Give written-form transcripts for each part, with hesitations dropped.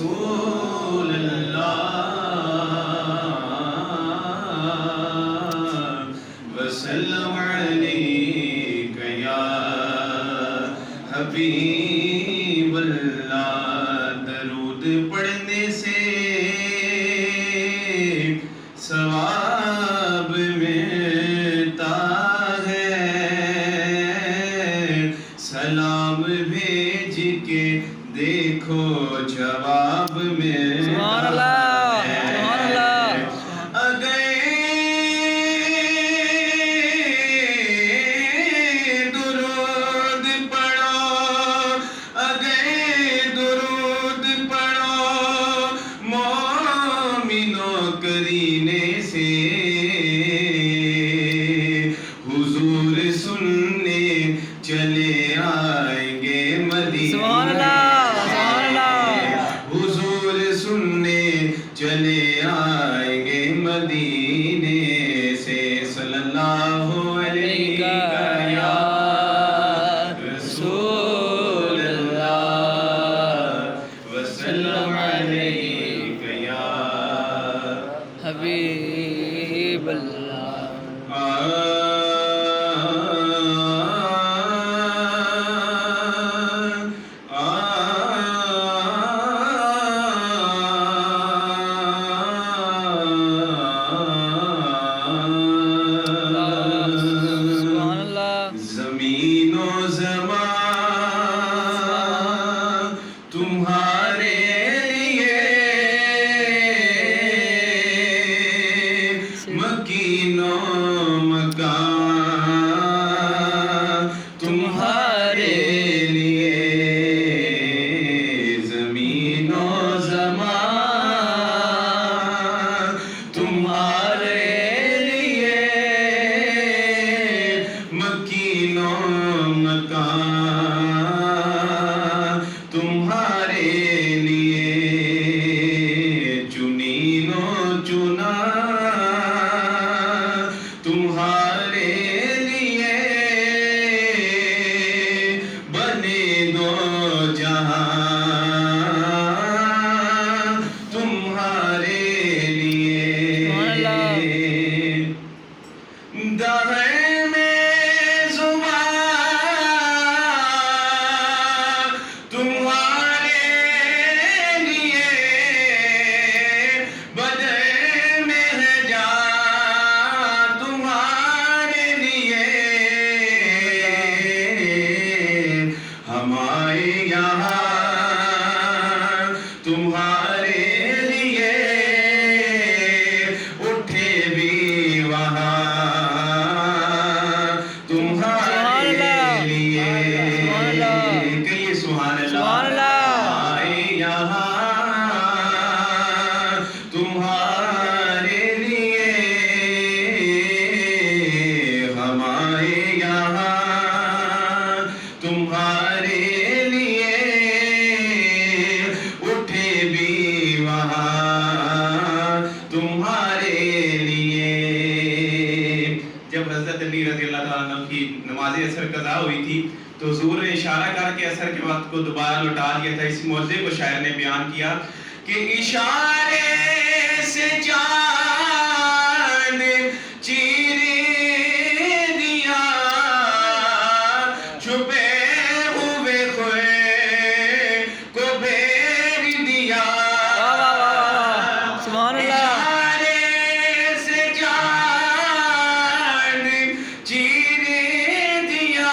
रसूल अल्लाह वसल्लम अलैका या हबीब अल्लाह। दरूद पढ़ने से सवाब मिलता है, सलाम भेज के देखो जवाब मिलता है। अगर दुरूद पढ़ो, अगर दुरूद पढ़ो मोमिनों करीने से, हुजूर सुनने चले आएंगे मदीने, हुजूर सुनने चले आएंगे मदीने से। सल्लल्लाहु अलैहि या रसूल अल्लाह वसल्लम अलैका या हबीब अल्लाह। ज़मीनो ज़मान तुम्हारे लिए, मकीनो मकान तुम्हारे लिए, ज़मीनो ज़मान तुम्हारे लिए, मकीनो मकान तुम्हारे लिए, चुनीनो चुना तुम्हारे लिए, बने दो जहां तुम्हारे लिए। दहर में ज़ुबान तुम्हारे लिए, बदर में है जान तुम्हारे लिए, हमारे यहाँ तुम्हारे लिए, उठे भी वहाँ तुम्हारे लिए। कहिए सुभान अल्लाह। आए यहाँ तुम्हारे लिए, हमारे यहाँ तुम्हारे लिए, उठे भी वहाँ तुम्हारे लिए। जब हज़रत अली रज़ी अल्लाह तआला अन्हु की नमाज़ असर कज़ा हुई थी तो हुज़ूर ने इशारा करके असर के वक्त को दोबारा लौटा दिया था। इस मौज़े को शायर ने बयान किया कि इशारे से चाँद चीर दिया, छुपे हुए खोए को भेज दिया। इशारे से चाँद चीर दिया,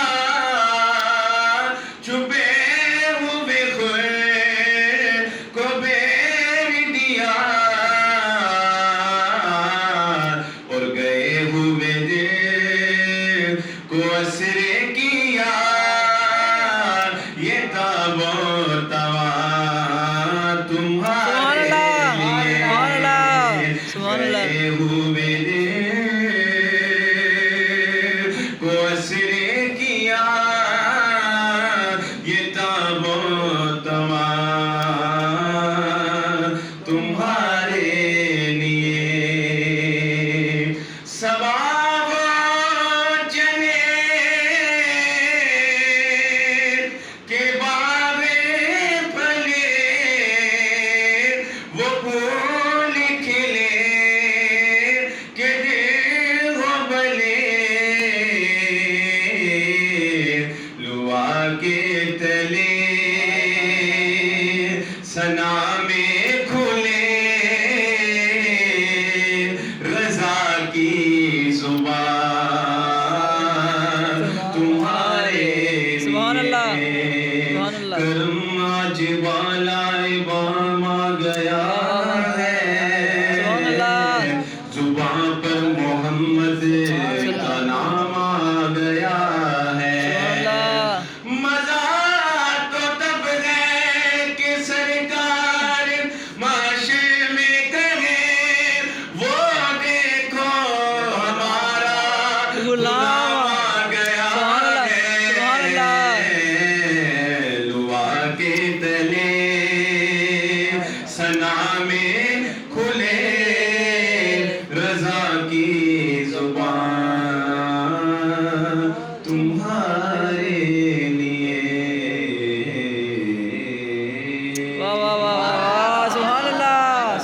छुपे हुए खोए को भेज दिया, और गए हुए दिल को असरे किया, ये ताबो तवा तुम्हारे लिए। गए हुए दिल को असरे किया, ये ताबो तवा तुम्हारे लिए। सवाब चने के बारे फले सना में खुले रजा की जुबान तुम्हारे सुभान अल्लाह, लिए सुभान अल्लाह। करम आज वाला इमाम आ गया है सुभान अल्लाह। जुबान पर मोहम्मद का नाम आ गया है मजा तो तब है कि सरकार माशर में कहे वो देखो हमारा गुलाम आ गया है लुआ के तले सना में